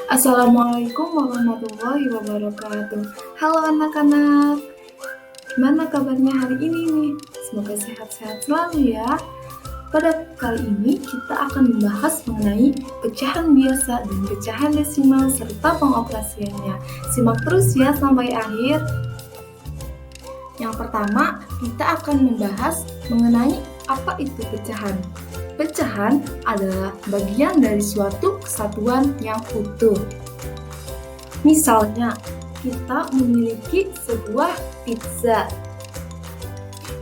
Assalamualaikum warahmatullahi wabarakatuh. Halo anak-anak, gimana kabarnya hari ini nih? Semoga sehat-sehat selalu ya. Pada kali ini kita akan membahas mengenai pecahan biasa dan pecahan desimal serta pengoperasiannya. Simak terus ya sampai akhir. Yang pertama, kita akan membahas mengenai apa itu pecahan. Pecahan adalah bagian dari suatu kesatuan yang utuh. Misalnya, kita memiliki sebuah pizza.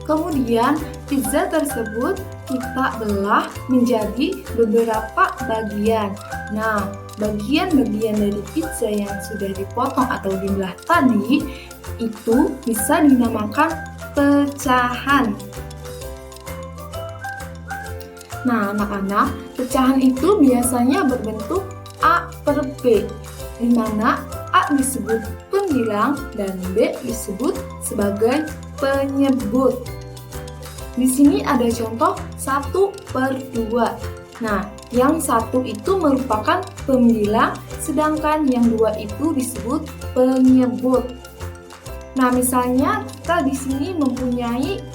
Kemudian, pizza tersebut kita belah menjadi beberapa bagian. Nah, bagian-bagian dari pizza yang sudah dipotong atau dibelah tadi itu bisa dinamakan pecahan. Nah, anak-anak, pecahan itu biasanya berbentuk A per B, di mana A disebut pembilang dan B disebut sebagai penyebut. Di sini ada contoh 1 per 2. Nah, yang 1 itu merupakan pembilang, sedangkan yang 2 itu disebut penyebut. Nah, misalnya kita di sini mempunyai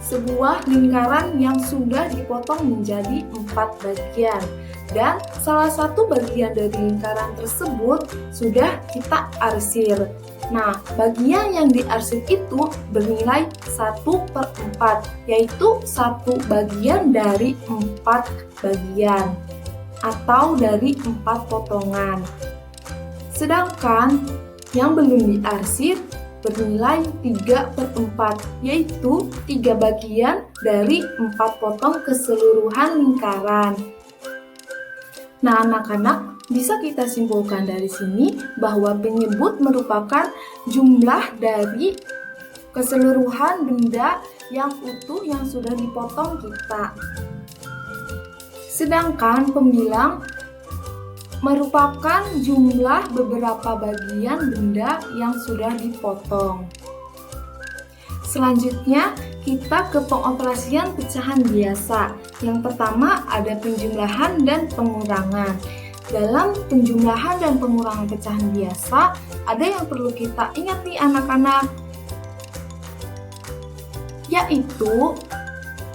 sebuah lingkaran yang sudah dipotong menjadi 4 bagian, dan salah satu bagian dari lingkaran tersebut sudah kita arsir. Nah, bagian yang diarsir itu bernilai 1 per 4, yaitu satu bagian dari 4 bagian atau dari 4 potongan. Sedangkan yang belum diarsir bernilai 3 per 4, yaitu 3 bagian dari 4 potong keseluruhan lingkaran. Nah, anak-anak, bisa kita simpulkan dari sini bahwa penyebut merupakan jumlah dari keseluruhan benda yang utuh yang sudah dipotong kita. Sedangkan pembilang merupakan jumlah beberapa bagian benda yang sudah dipotong. Selanjutnya, kita ke pengoperasian pecahan biasa. Yang pertama ada penjumlahan dan pengurangan. Dalam penjumlahan dan pengurangan pecahan biasa, ada yang perlu kita ingat nih anak-anak, yaitu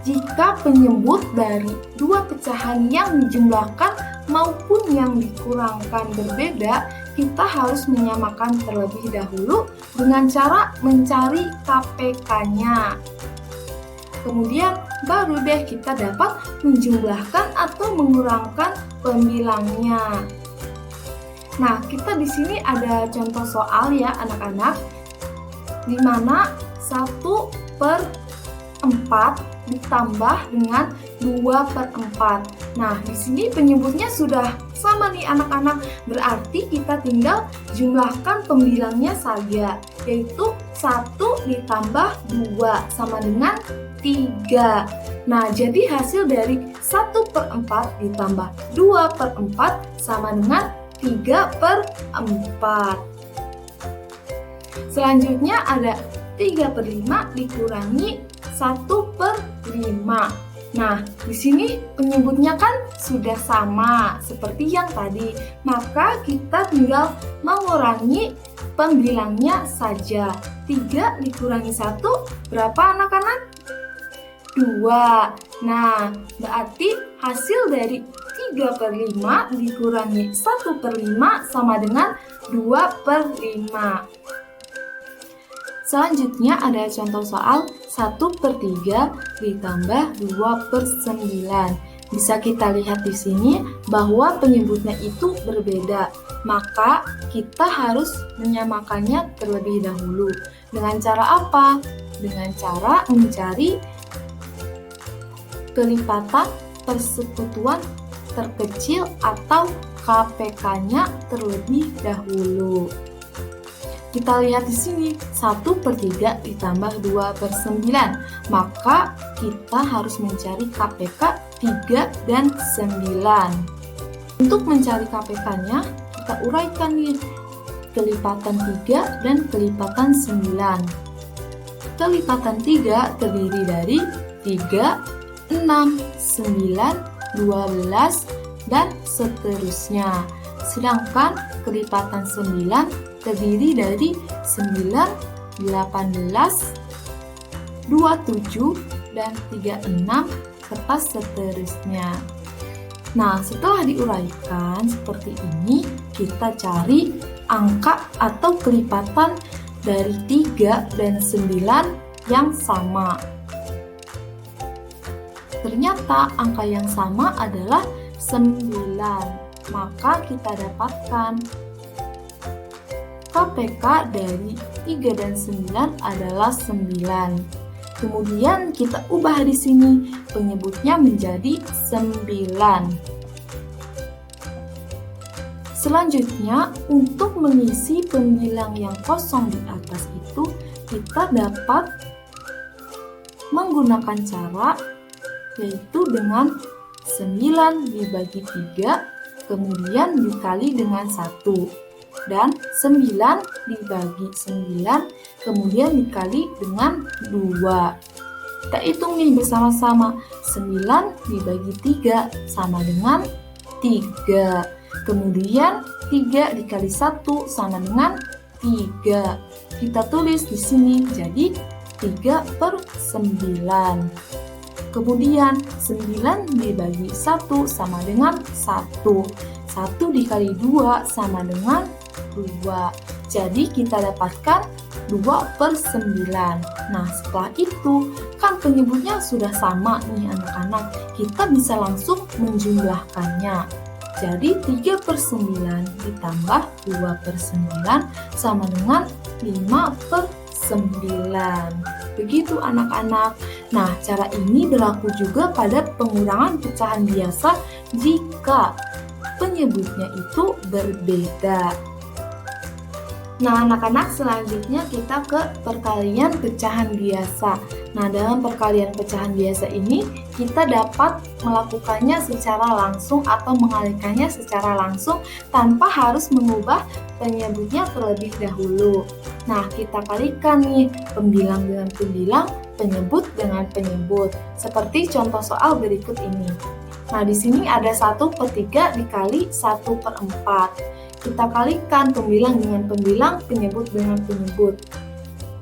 jika penyebut dari dua pecahan yang dijumlahkan maupun yang dikurangkan berbeda, kita harus menyamakan terlebih dahulu dengan cara mencari KPK-nya. Kemudian baru deh kita dapat menjumlahkan atau mengurangkan pembilangnya. Nah, kita di sini ada contoh soal ya anak-anak, di mana 1 per 4 ditambah dengan 2 per 4. Nah, di sini penyebutnya sudah sama nih anak-anak, berarti kita tinggal jumlahkan pembilangnya saja, yaitu 1 ditambah 2 sama dengan 3. Nah, jadi hasil dari 1 per 4 ditambah 2 per 4 sama dengan 3 per 4. Selanjutnya ada 3 per 5 dikurangi 1 per 5. Nah, di sini penyebutnya kan sudah sama seperti yang tadi, maka kita tinggal mengurangi pembilangnya saja. 3 dikurangi 1 berapa anak-anak? 2. Nah, berarti hasil dari 3 per 5 dikurangi 1 per 5 sama dengan 2 per 5. Selanjutnya ada contoh soal 1 per 3 ditambah 2 per 9. Bisa kita lihat di sini bahwa penyebutnya itu berbeda, maka kita harus menyamakannya terlebih dahulu. Dengan cara apa? Dengan cara mencari kelipatan persekutuan terkecil atau KPK-nya terlebih dahulu. Kita lihat di sini 1 per 3 ditambah 2 per 9, maka kita harus mencari KPK 3 dan 9. Untuk mencari KPK-nya, kita uraikan nih kelipatan 3 dan kelipatan 9. Kelipatan 3 terdiri dari 3, 6, 9, 12, dan seterusnya. Sedangkan kelipatan 9 terdiri dari 9, 18, 27, dan 36, serta seterusnya. Nah, setelah diuraikan seperti ini, kita cari angka atau kelipatan dari 3 dan 9 yang sama. Ternyata angka yang sama adalah 9. Maka kita dapatkan KPK dari 3 dan 9 adalah 9. Kemudian kita ubah di sini penyebutnya menjadi 9. Selanjutnya, untuk mengisi pembilang yang kosong di atas itu, kita dapat menggunakan cara yaitu dengan 9 dibagi 3, kemudian dikali dengan 1. Dan 9 dibagi 9, kemudian dikali dengan 2. Kita hitung nih bersama-sama. 9 dibagi 3 sama dengan 3. Kemudian 3 dikali 1 sama dengan 3. Kita tulis di sini jadi 3/9. Kemudian 9 dibagi 1 sama dengan 1. 1 dikali 2 sama dengan 2. Jadi kita dapatkan 2/9. Nah, setelah itu kan penyebutnya sudah sama nih anak-anak. Kita bisa langsung menjumlahkannya. Jadi 3/9 ditambah 2/9 sama dengan 5/9. Begitu anak-anak. Nah, cara ini berlaku juga pada pengurangan pecahan biasa jika penyebutnya itu berbeda. Nah, anak-anak, selanjutnya kita ke perkalian pecahan biasa. Nah, dalam perkalian pecahan biasa ini, kita dapat melakukannya secara langsung atau mengalihkannya secara langsung tanpa harus mengubah penyebutnya terlebih dahulu. Nah, kita kalikan nih pembilang dengan pembilang, penyebut dengan penyebut. Seperti contoh soal berikut ini. Nah, di sini ada 1/3 dikali 1/4. Kita kalikan pembilang dengan pembilang, penyebut dengan penyebut.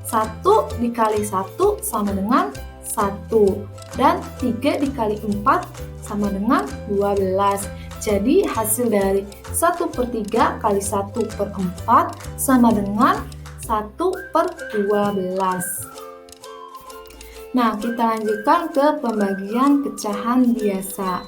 1 dikali 1 sama dengan 1. Dan 3 dikali 4 sama dengan 12. Jadi hasil dari 1/3 kali 1/4 sama dengan 1/12. Nah, kita lanjutkan ke pembagian pecahan biasa.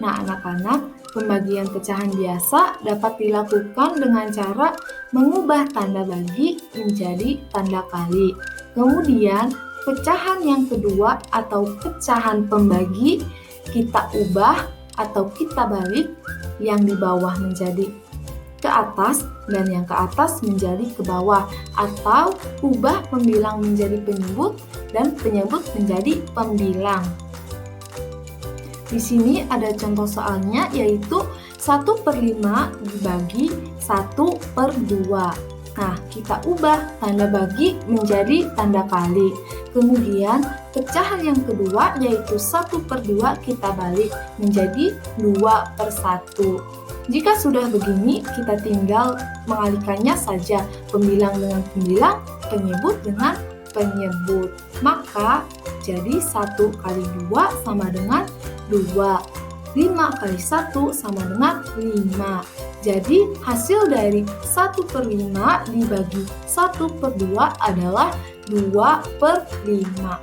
Nah, anak-anak, pembagian pecahan biasa dapat dilakukan dengan cara mengubah tanda bagi menjadi tanda kali. Kemudian, pecahan yang kedua atau pecahan pembagi kita ubah atau kita balik, yang di bawah menjadi ke atas dan yang ke atas menjadi ke bawah, atau ubah pembilang menjadi penyebut dan penyebut menjadi pembilang. Di sini ada contoh soalnya, yaitu 1/5 dibagi 1/2. Nah, kita ubah tanda bagi menjadi tanda kali. Kemudian pecahan yang kedua yaitu 1/2 kita balik menjadi 2/1. Jika sudah begini, kita tinggal mengalihkannya saja, pembilang dengan pembilang, penyebut dengan penyebut. Maka jadi 1 kali 2 sama dengan 2. 5 kali 1 sama dengan 5. Jadi hasil dari 1/5 dibagi 1/2 adalah 2/5.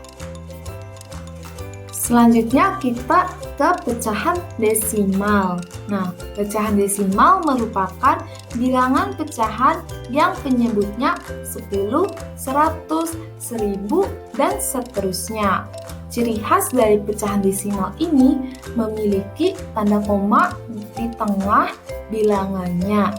Selanjutnya kita ke pecahan desimal. Nah, pecahan desimal merupakan bilangan pecahan yang penyebutnya 10, 100, 1000, dan seterusnya. Ciri khas dari pecahan desimal ini memiliki tanda koma di tengah bilangannya.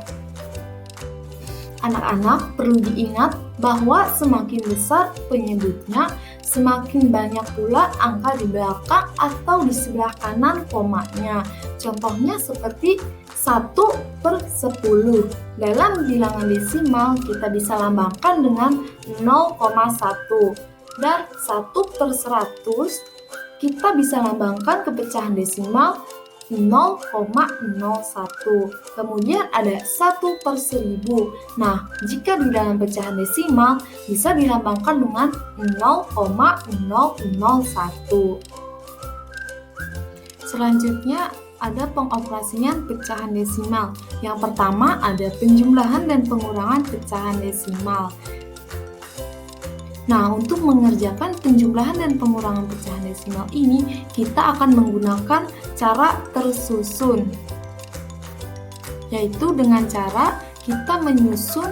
Anak-anak, perlu diingat bahwa semakin besar penyebutnya, semakin banyak pula angka di belakang atau di sebelah kanan komanya. Contohnya seperti 1/10. Dalam bilangan desimal kita bisa lambangkan dengan 0,1. Dan 1/100 kita bisa lambangkan ke pecahan desimal 0,01. Kemudian ada 1/1000. Nah, jika di dalam pecahan desimal bisa dilambangkan dengan 0,001. Selanjutnya ada pengoperasian pecahan desimal. Yang pertama ada penjumlahan dan pengurangan pecahan desimal. Nah, untuk mengerjakan penjumlahan dan pengurangan pecahan desimal ini, kita akan menggunakan cara tersusun, yaitu dengan cara kita menyusun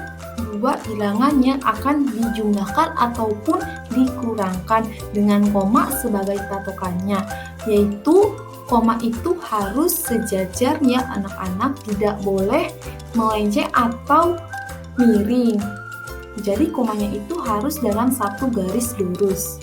dua bilangan yang akan dijumlahkan ataupun dikurangkan dengan koma sebagai patokannya, yaitu koma itu harus sejajar ya anak-anak, tidak boleh melenceng atau miring. Jadi komanya itu harus dalam satu garis lurus.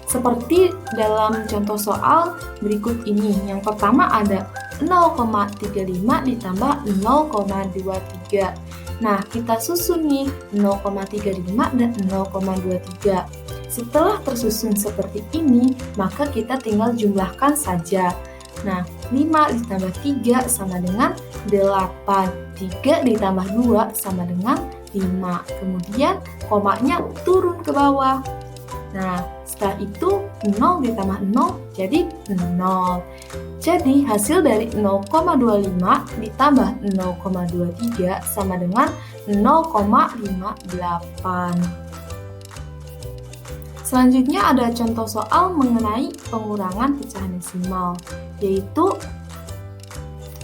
Seperti dalam contoh soal berikut ini. Yang pertama ada 0,35 ditambah 0,23. Nah, kita susun nih 0,35 dan 0,23. Setelah tersusun seperti ini, maka kita tinggal jumlahkan saja. Nah, 5 ditambah 3 sama dengan 8. 3 ditambah 2 sama dengan 5. Kemudian komanya turun ke bawah. Nah, setelah itu 0 ditambah 0 jadi 0. Jadi hasil dari 0,25 ditambah 0,23 sama dengan 0,58. Selanjutnya ada contoh soal mengenai pengurangan pecahan desimal, yaitu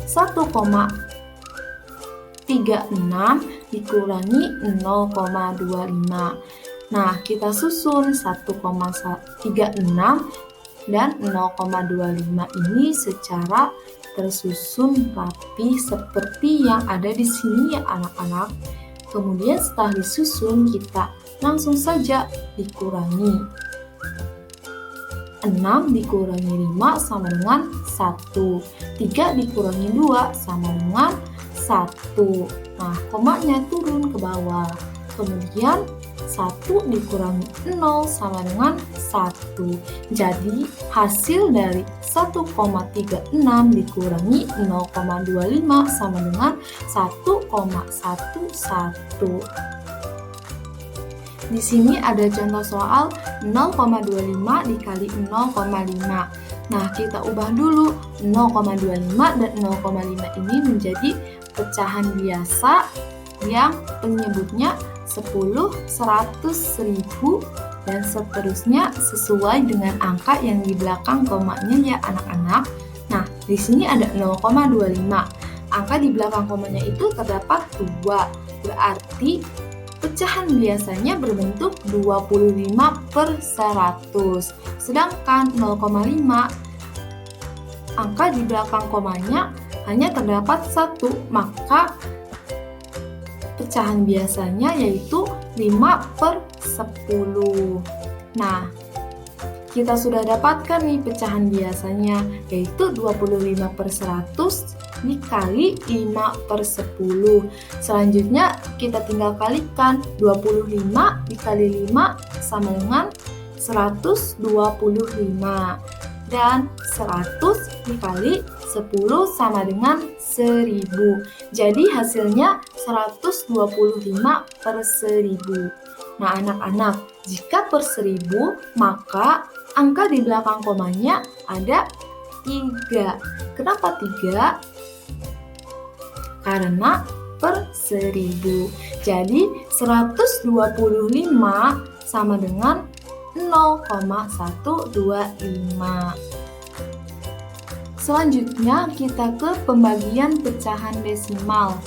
1,36 dikurangi 0,25. Nah, kita susun 1,36 dan 0,25 ini secara tersusun rapi seperti yang ada di sini ya anak-anak. Kemudian setelah disusun, kita langsung saja dikurangi. 6 dikurangi 5 sama dengan 1. 3 dikurangi 2 sama dengan 1. Nah, komanya turun ke bawah. Kemudian 1 dikurangi 0 sama dengan 1. Jadi hasil dari 1,36 dikurangi 0,25 sama dengan 1,11. Di sini ada contoh soal 0,25 dikali 0,5. Nah, kita ubah dulu 0,25 dan 0,5 ini menjadi pecahan biasa yang penyebutnya 10, 100, 1000 dan seterusnya sesuai dengan angka yang di belakang komanya ya anak-anak. Nah, di sini ada 0,25. Angka di belakang komanya itu terdapat 2. Berarti pecahan biasanya berbentuk 25/100. Sedangkan 0,5 angka di belakang komanya hanya terdapat 1, maka pecahan biasanya yaitu 5/10. Nah, kita sudah dapatkan nih pecahan biasanya, yaitu 25/100 dikali 5/10. Selanjutnya kita tinggal kalikan, 25 dikali 5 sama dengan 125. Dan 100 dikali 10 sama dengan 1000. Jadi hasilnya 125/1000. Nah anak-anak, jika per 1000 maka angka di belakang komanya ada 3. Kenapa 3? Karena per 1000. Jadi 125 sama dengan 0,125. Selanjutnya kita ke pembagian pecahan desimal.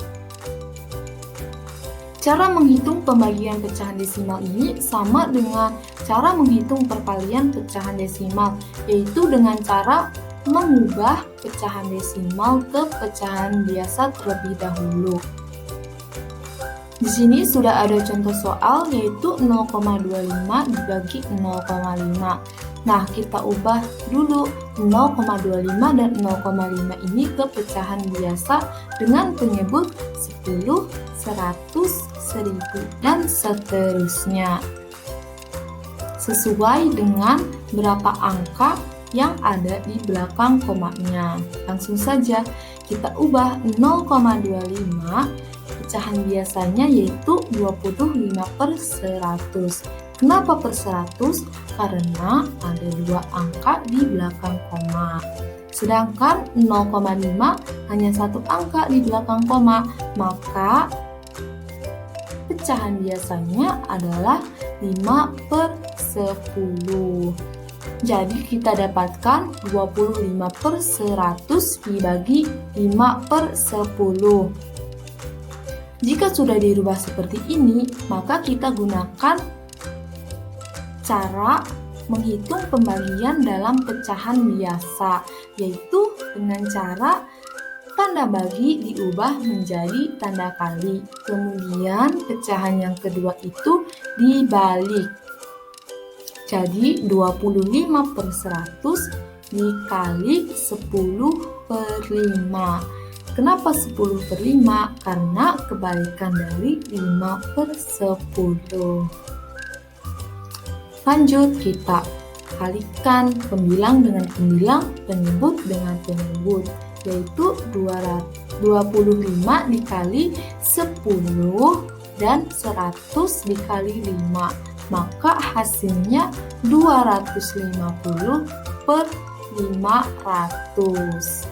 Cara menghitung pembagian pecahan desimal ini sama dengan cara menghitung perkalian pecahan desimal, yaitu dengan cara mengubah pecahan desimal ke pecahan biasa terlebih dahulu. Di sini sudah ada contoh soal yaitu 0,25 dibagi 0,5. Nah, kita ubah dulu 0,25 dan 0,5 ini ke pecahan biasa dengan penyebut 10, 100, 1000 dan seterusnya. Sesuai dengan berapa angka yang ada di belakang komanya. Langsung saja kita ubah 0,25 pecahan biasanya yaitu 25/100. Kenapa per 100? Karena ada dua angka di belakang koma. Sedangkan 0,5 hanya satu angka di belakang koma, maka pecahan biasanya adalah 5/10. Jadi kita dapatkan 25/100 dibagi 5/10. Jika sudah dirubah seperti ini, maka kita gunakan cara menghitung pembagian dalam pecahan biasa, yaitu dengan cara tanda bagi diubah menjadi tanda kali. Kemudian pecahan yang kedua itu dibalik. Jadi 25/100 dikali 10/5. Kenapa 10/5? Karena kebalikan dari 5/10. Lanjut, kita kalikan pembilang dengan pembilang, penyebut dengan penyebut, yaitu 25 dikali 10 dan 100 dikali 5. Maka hasilnya 250/500.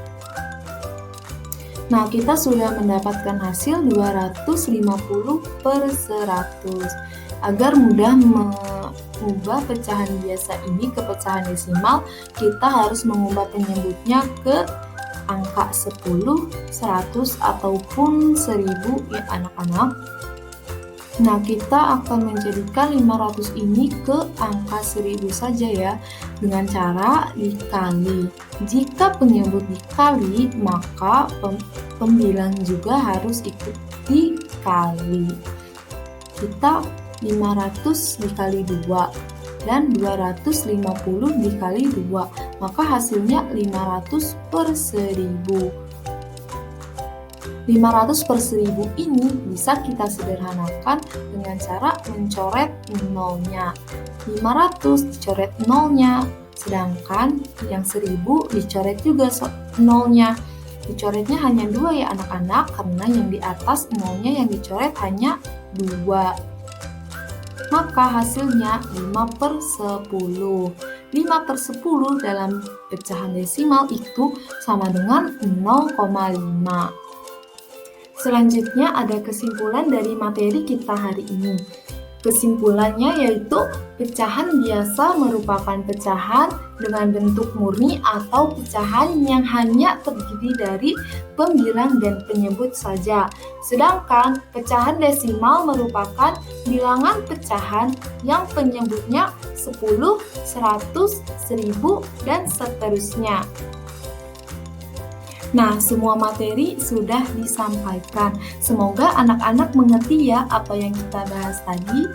Nah, kita sudah mendapatkan hasil 250/100. Agar mudah mengubah pecahan biasa ini ke pecahan desimal, kita harus mengubah penyebutnya ke angka 10, 100, ataupun 1000 ya anak-anak. Nah, kita akan menjadikan 500 ini ke angka 1000 saja ya, dengan cara dikali. Jika penyebut dikali, maka pembilang juga harus ikut dikali. Kita 500 dikali 2 dan 250 dikali 2, maka hasilnya 500/1000. 500/1000 ini bisa kita sederhanakan dengan cara mencoret nolnya. 500 dicoret nolnya, sedangkan yang 1000 dicoret juga nolnya. Dicoretnya hanya 2 ya anak-anak, karena yang di atas nolnya yang dicoret hanya 2. Maka hasilnya 5/10. 5/10 dalam pecahan desimal itu sama dengan 0,5. Selanjutnya ada kesimpulan dari materi kita hari ini. Kesimpulannya yaitu pecahan biasa merupakan pecahan dengan bentuk murni atau pecahan yang hanya terdiri dari pembilang dan penyebut saja. Sedangkan pecahan desimal merupakan bilangan pecahan yang penyebutnya 10, 100, 1000, dan seterusnya. Nah, semua materi sudah disampaikan. Semoga anak-anak mengerti ya apa yang kita bahas tadi.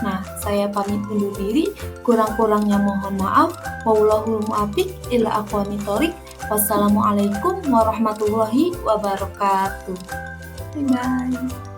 Nah, saya pamit undur diri. Kurang-kurangnya mohon maaf. Wallahul muwaffiq ila aqwamit thoriq. Wassalamualaikum warahmatullahi wabarakatuh. Bye-bye.